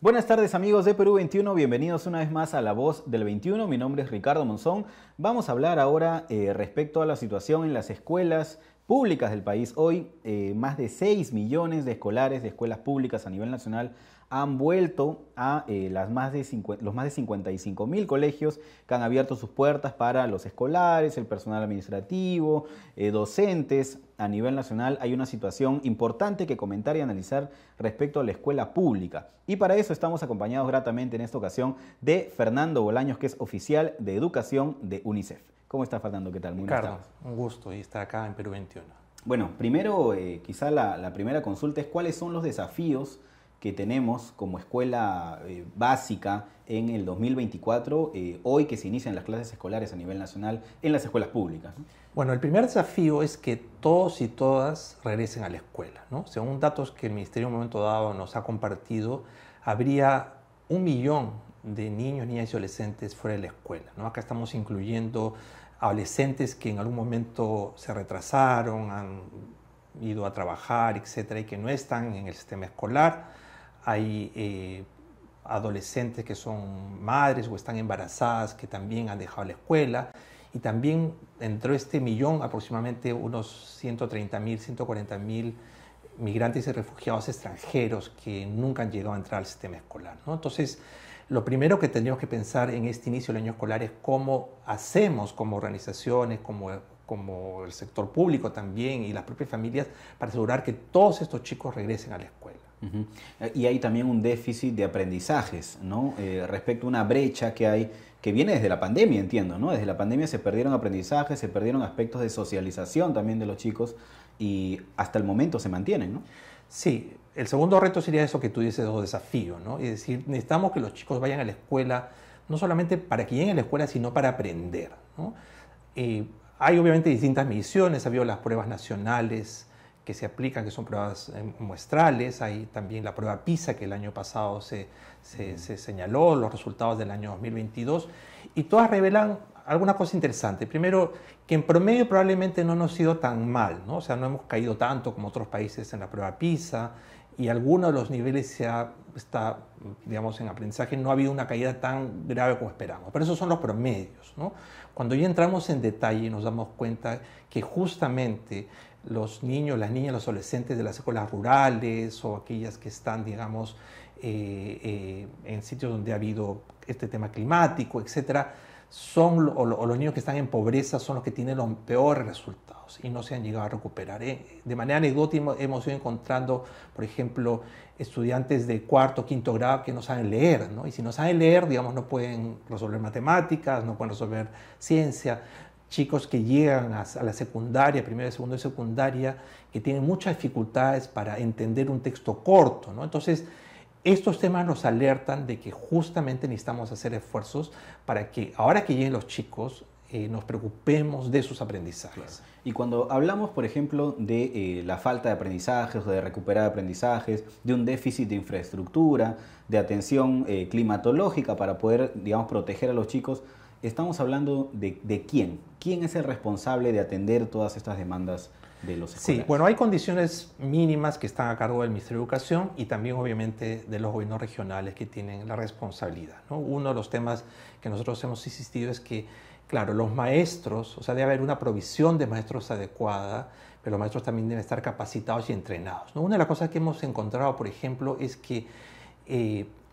Buenas tardes amigos de Perú 21, bienvenidos una vez más a La Voz del 21, mi nombre es Ricardo Monzón. Vamos a hablar ahora respecto a la situación en las escuelas públicas del país. Hoy más de 6 millones de escolares de escuelas públicas a nivel nacional han vuelto a los más de 55.000 colegios que han abierto sus puertas para los escolares, el personal administrativo, docentes. A nivel nacional hay una situación importante que comentar y analizar respecto a la escuela pública. Y para eso estamos acompañados gratamente en esta ocasión de Fernando Bolaños, que es oficial de educación de UNICEF. ¿Cómo está, Fernando? ¿Qué tal? Muy Ricardo, un gusto estar acá en Perú 21. Bueno, primero, quizá la primera consulta es cuáles son los desafíos que tenemos como escuela básica en el 2024, hoy que se inician las clases escolares a nivel nacional en las escuelas públicas, ¿no? Bueno, el primer desafío es que todos y todas regresen a la escuela, ¿no? Según datos que el Ministerio en un momento dado nos ha compartido, habría 1 millón de niños, niñas y adolescentes fuera de la escuela, ¿no? Acá estamos incluyendo adolescentes que en algún momento se retrasaron, han ido a trabajar, etcétera, y que no están en el sistema escolar. Hay adolescentes que son madres o están embarazadas que también han dejado la escuela, y también dentro de este millón aproximadamente unos 130.000, 140.000 migrantes y refugiados extranjeros que nunca han llegado a entrar al sistema escolar, ¿no? Entonces, lo primero que tenemos que pensar en este inicio del año escolar es cómo hacemos como organizaciones, como el sector público también y las propias familias para asegurar que todos estos chicos regresen a la escuela. Uh-huh. Y hay también un déficit de aprendizajes, ¿no? Respecto a una brecha que hay, que viene desde la pandemia, entiendo, ¿no? Desde la pandemia se perdieron aprendizajes, se perdieron aspectos de socialización también de los chicos y hasta el momento se mantienen, ¿no? Sí, el segundo reto sería eso que tú dices, los desafíos, ¿no? Es decir, necesitamos que los chicos vayan a la escuela, no solamente para que lleguen a la escuela, sino para aprender, ¿no? Hay obviamente distintas mediciones, ha habido las pruebas nacionales que se aplican, que son pruebas muestrales, hay también la prueba PISA, que el año pasado se señaló, los resultados del año 2022, y todas revelan alguna cosa interesante. Primero, que en promedio probablemente no nos ha ido tan mal, ¿no? O sea, no hemos caído tanto como otros países en la prueba PISA, y algunos de los niveles digamos, en aprendizaje no ha habido una caída tan grave como esperamos. Pero esos son los promedios, ¿no? Cuando ya entramos en detalle nos damos cuenta que justamente los niños, las niñas, los adolescentes de las escuelas rurales o aquellas que están, digamos, en sitios donde ha habido este tema climático, etcétera, o los niños que están en pobreza son los que tienen los peores resultados y no se han llegado a recuperar. De manera anecdótica hemos ido encontrando, por ejemplo, estudiantes de cuarto, quinto grado que no saben leer, ¿no? Y si no saben leer, digamos, no pueden resolver matemáticas, no pueden resolver ciencia. Chicos que llegan a la secundaria, primero, segundo y secundaria, que tienen muchas dificultades para entender un texto corto, ¿no? Entonces, estos temas nos alertan de que justamente necesitamos hacer esfuerzos para que, ahora que lleguen los chicos, nos preocupemos de sus aprendizajes. Claro. Y cuando hablamos, por ejemplo, de la falta de aprendizajes o de recuperar aprendizajes, de un déficit de infraestructura, de atención climatológica para poder, digamos, proteger a los chicos, estamos hablando de quién. ¿Quién es el responsable de atender todas estas demandas de los escolares? Sí, bueno, hay condiciones mínimas que están a cargo del Ministerio de Educación y también obviamente de los gobiernos regionales que tienen la responsabilidad, ¿no? Uno de los temas que nosotros hemos insistido es que, claro, los maestros, o sea, debe haber una provisión de maestros adecuada, pero los maestros también deben estar capacitados y entrenados, ¿no? Una de las cosas que hemos encontrado, por ejemplo, es que,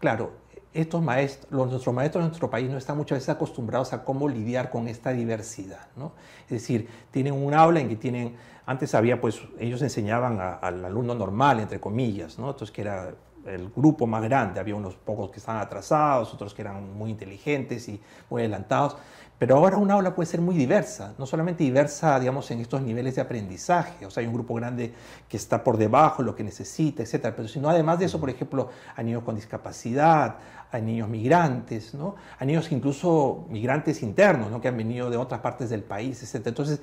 claro, nuestros maestros de nuestro país no están muchas veces acostumbrados a cómo lidiar con esta diversidad, ¿no? Es decir, tienen un aula en que antes había, pues, ellos enseñaban al alumno normal, entre comillas, ¿no? Entonces, que era el grupo más grande, había unos pocos que estaban atrasados, otros que eran muy inteligentes y muy adelantados, pero ahora un aula puede ser muy diversa, no solamente diversa, digamos, en estos niveles de aprendizaje, o sea, hay un grupo grande que está por debajo de lo que necesita, etcétera, pero sino además de eso, por ejemplo, hay niños con discapacidad, hay niños migrantes, ¿no? Hay niños incluso migrantes internos, ¿no? Que han venido de otras partes del país, etcétera. Entonces,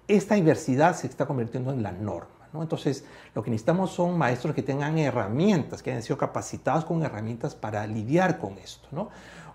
esta diversidad se está convirtiendo en la norma, ¿no? Entonces, lo que necesitamos son maestros que tengan herramientas, que hayan sido capacitados con herramientas para lidiar con esto, ¿no?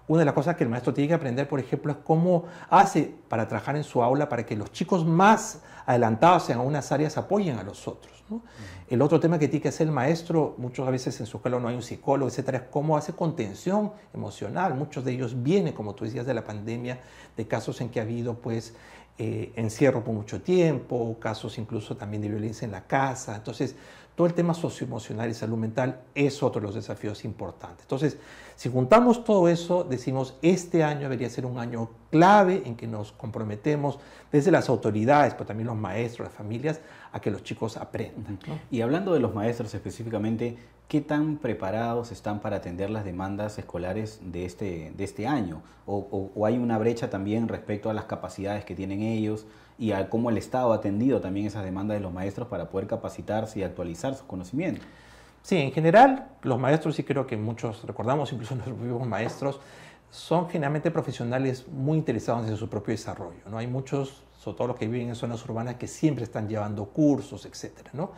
Una de las cosas que el maestro tiene que aprender, por ejemplo, es cómo hace para trabajar en su aula para que los chicos más adelantados en algunas áreas apoyen a los otros, ¿no? El otro tema que tiene que hacer el maestro, muchas veces en su escuela no hay un psicólogo, etcétera, es cómo hace contención emocional. Muchos de ellos vienen, como tú decías, de la pandemia, de casos en que ha habido, pues, encierro por mucho tiempo, casos incluso también de violencia en la casa. Entonces, todo el tema socioemocional y salud mental es otro de los desafíos importantes. Entonces, si juntamos todo eso, decimos, este año debería ser un año clave en que nos comprometemos desde las autoridades, pero también los maestros, las familias, a que los chicos aprendan, ¿no? Y hablando de los maestros específicamente, ¿qué tan preparados están para atender las demandas escolares de este año? ¿O hay una brecha también respecto a las capacidades que tienen ellos y a cómo el Estado ha atendido también esas demandas de los maestros para poder capacitarse y actualizar sus conocimientos? Sí, en general, los maestros, sí creo que muchos recordamos, incluso nuestros propios maestros, son generalmente profesionales muy interesados en su propio desarrollo, ¿no? Hay muchos, sobre todo los que viven en zonas urbanas, que siempre están llevando cursos, etcétera, ¿no?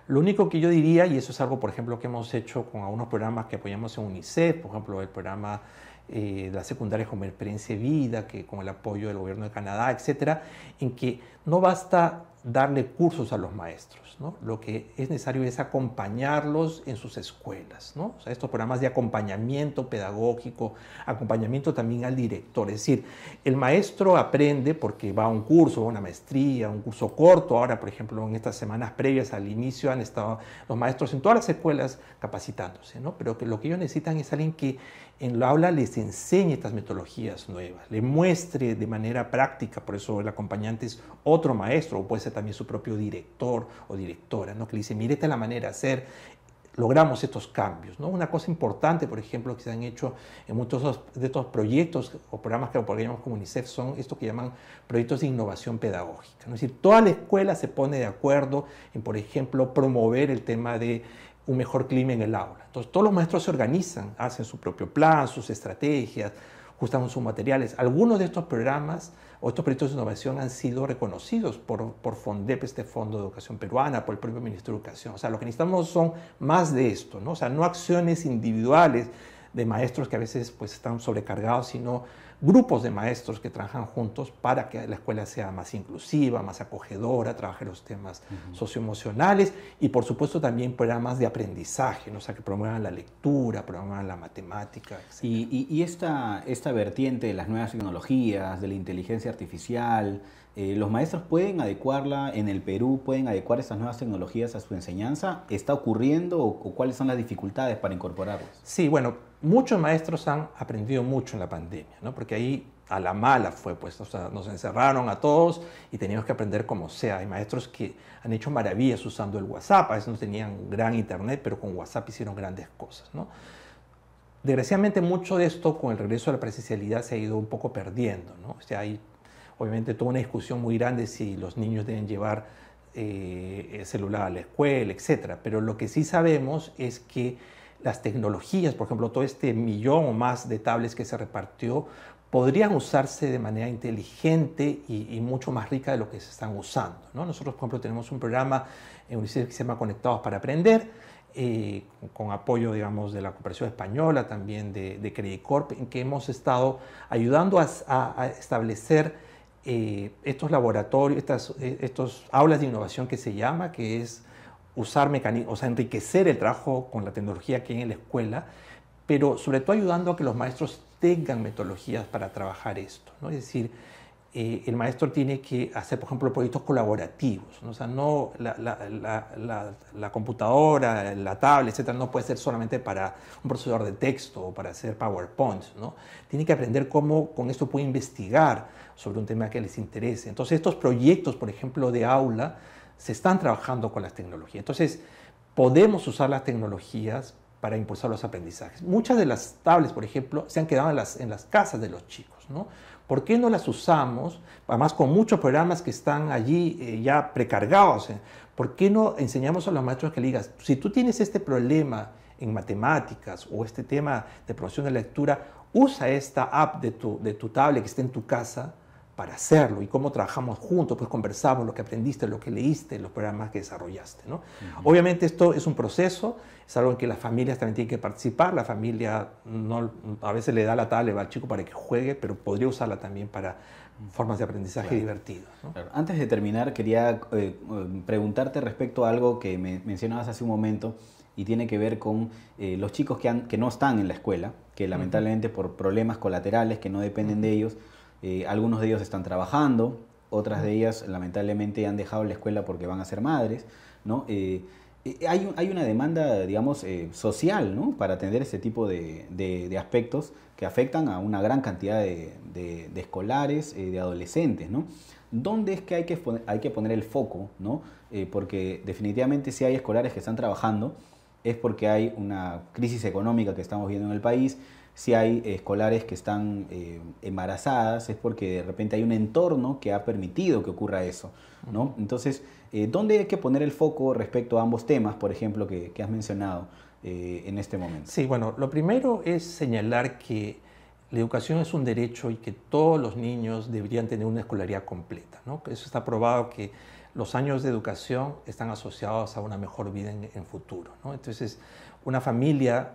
Lo único que yo diría, y eso es algo, por ejemplo, que hemos hecho con algunos programas que apoyamos en UNICEF, por ejemplo, el programa de la secundaria como Experiencia de Vida, que con el apoyo del gobierno de Canadá, etcétera, en que no basta darle cursos a los maestros, ¿no? Lo que es necesario es acompañarlos en sus escuelas, ¿no? O sea, estos programas de acompañamiento pedagógico, acompañamiento también al director. Es decir, el maestro aprende porque va a un curso, a una maestría, un curso corto. Ahora, por ejemplo, en estas semanas previas al inicio han estado los maestros en todas las escuelas capacitándose, ¿no? Pero que lo que ellos necesitan es alguien que en la aula les enseñe estas metodologías nuevas, les muestre de manera práctica. Por eso el acompañante es otro maestro, o puede ser también su propio director o directora, ¿no? Que le dice, mire, esta es la manera de hacer, logramos estos cambios, ¿no? Una cosa importante, por ejemplo, que se han hecho en muchos de estos proyectos o programas que apoyamos como UNICEF son estos que llaman proyectos de innovación pedagógica, ¿no? Es decir, toda la escuela se pone de acuerdo en, por ejemplo, promover el tema de un mejor clima en el aula. Entonces, todos los maestros se organizan, hacen su propio plan, sus estrategias, ajustan sus materiales. Algunos de estos programas o estos proyectos de innovación han sido reconocidos por FONDEP, este Fondo de Educación Peruana, por el propio Ministerio de Educación. O sea, lo que necesitamos son más de esto, ¿no? O sea, no acciones individuales de maestros que a veces pues, están sobrecargados, sino grupos de maestros que trabajan juntos para que la escuela sea más inclusiva, más acogedora, trabaje los temas socioemocionales y por supuesto también programas de aprendizaje, ¿no? O sea, que promuevan la lectura, promuevan la matemática, etc. Y esta vertiente de las nuevas tecnologías, de la inteligencia artificial, ¿los maestros pueden adecuarla en el Perú, pueden adecuar estas nuevas tecnologías a su enseñanza? ¿Está ocurriendo o cuáles son las dificultades para incorporarlas? Sí, bueno, muchos maestros han aprendido mucho en la pandemia, ¿no? Porque ahí a la mala fue, pues, o sea, nos encerraron a todos y teníamos que aprender como sea. Hay maestros que han hecho maravillas usando el WhatsApp, a veces no tenían gran internet, pero con WhatsApp hicieron grandes cosas, ¿no? Desgraciadamente mucho de esto con el regreso a la presencialidad se ha ido un poco perdiendo, ¿no? O sea, hay obviamente toda una discusión muy grande si los niños deben llevar el celular a la escuela, etc. Pero lo que sí sabemos es que las tecnologías, por ejemplo, todo este 1 millón o más de tablets que se repartió, podrían usarse de manera inteligente y mucho más rica de lo que se están usando, ¿no? Nosotros, por ejemplo, tenemos un programa en UNICEF que se llama Conectados para Aprender, con apoyo, digamos, de la cooperación española, también de Credit Corp, en que hemos estado ayudando a establecer estos laboratorios, estos aulas de innovación que se llama, que es usar mecanismos, o sea, enriquecer el trabajo con la tecnología que hay en la escuela, pero sobre todo ayudando a que los maestros tengan metodologías para trabajar esto, ¿no? Es decir, el maestro tiene que hacer, por ejemplo, proyectos colaborativos, ¿no? O sea, no la computadora, la tablet, etcétera, no puede ser solamente para un procesador de texto o para hacer PowerPoint, ¿no? Tiene que aprender cómo con esto puede investigar sobre un tema que les interese. Entonces, estos proyectos, por ejemplo, de aula, se están trabajando con las tecnologías. Entonces, podemos usar las tecnologías para impulsar los aprendizajes. Muchas de las tablets, por ejemplo, se han quedado en las casas de los chicos, ¿no? ¿Por qué no las usamos? Además, con muchos programas que están allí ya precargados. ¿Por qué no enseñamos a los maestros que le digas, si tú tienes este problema en matemáticas o este tema de promoción de lectura, usa esta app de tu tablet que esté en tu casa para hacerlo y cómo trabajamos juntos, pues conversamos lo que aprendiste, lo que leíste, los programas que desarrollaste, ¿no? Obviamente esto es un proceso, es algo en que las familias también tienen que participar, la familia no, a veces le da la tablet al chico para que juegue, pero podría usarla también para formas de aprendizaje divertidas, ¿no? Claro. Antes de terminar, quería preguntarte respecto a algo que mencionabas hace un momento y tiene que ver con los chicos que no están en la escuela, que lamentablemente por problemas colaterales que no dependen de ellos, algunos de ellos están trabajando, otras de ellas lamentablemente han dejado la escuela porque van a ser madres, ¿no? Hay una demanda, digamos, social, ¿no? Para atender este tipo de aspectos que afectan a una gran cantidad de escolares, de adolescentes, ¿no? ¿Dónde es que hay que poner el foco, ¿no? Porque definitivamente si hay escolares que están trabajando es porque hay una crisis económica que estamos viendo en el país. Si hay escolares que están embarazadas es porque de repente hay un entorno que ha permitido que ocurra eso, ¿no? Entonces, ¿dónde hay que poner el foco respecto a ambos temas, por ejemplo, que has mencionado en este momento? Sí, bueno, lo primero es señalar que la educación es un derecho y que todos los niños deberían tener una escolaridad completa, ¿no? Eso está probado que los años de educación están asociados a una mejor vida en futuro, ¿no? Entonces, una familia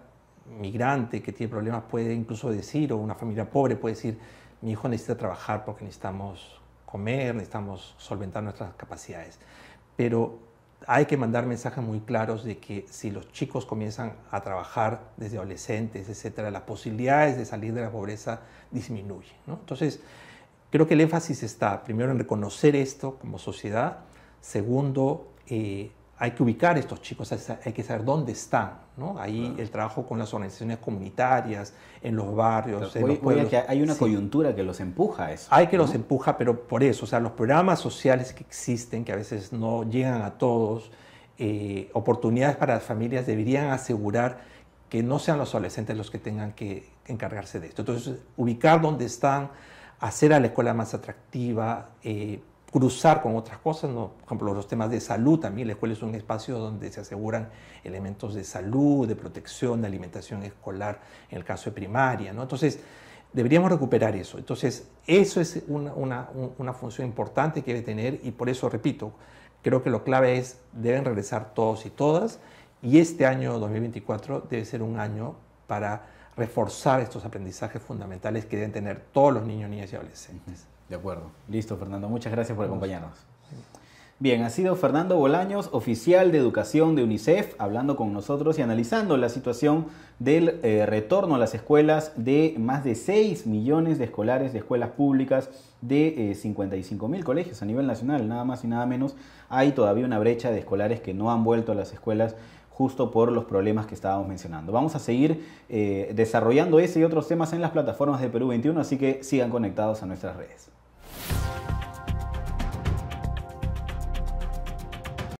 migrante que tiene problemas puede incluso decir, o una familia pobre puede decir, mi hijo necesita trabajar porque necesitamos comer, necesitamos solventar nuestras capacidades. Pero hay que mandar mensajes muy claros de que si los chicos comienzan a trabajar desde adolescentes, etcétera, las posibilidades de salir de la pobreza disminuyen, ¿no? Entonces, creo que el énfasis está primero en reconocer esto como sociedad, segundo, hay que ubicar a estos chicos, hay que saber dónde están, ¿no? Ahí el trabajo con las organizaciones comunitarias, en los barrios, en los pueblos. Que hay una coyuntura que los empuja a eso. Hay que los empuja, pero por eso, o sea, los programas sociales que existen, que a veces no llegan a todos, oportunidades para las familias deberían asegurar que no sean los adolescentes los que tengan que encargarse de esto. Entonces, ubicar dónde están, hacer a la escuela más atractiva, cruzar con otras cosas, ¿no? Por ejemplo, los temas de salud también. La escuela es un espacio donde se aseguran elementos de salud, de protección, de alimentación escolar, en el caso de primaria, ¿no? Entonces, deberíamos recuperar eso. Entonces, eso es una función importante que debe tener y por eso, repito, creo que lo clave es, deben regresar todos y todas y este año 2024 debe ser un año para reforzar estos aprendizajes fundamentales que deben tener todos los niños, niñas y adolescentes. De acuerdo. Listo, Fernando. Muchas gracias por acompañarnos. Bien, ha sido Fernando Bolaños, oficial de educación de UNICEF, hablando con nosotros y analizando la situación del retorno a las escuelas de más de 6 millones de escolares de escuelas públicas de 55.000 colegios a nivel nacional, nada más y nada menos. Hay todavía una brecha de escolares que no han vuelto a las escuelas justo por los problemas que estábamos mencionando. Vamos a seguir desarrollando ese y otros temas en las plataformas de Perú 21, así que sigan conectados a nuestras redes.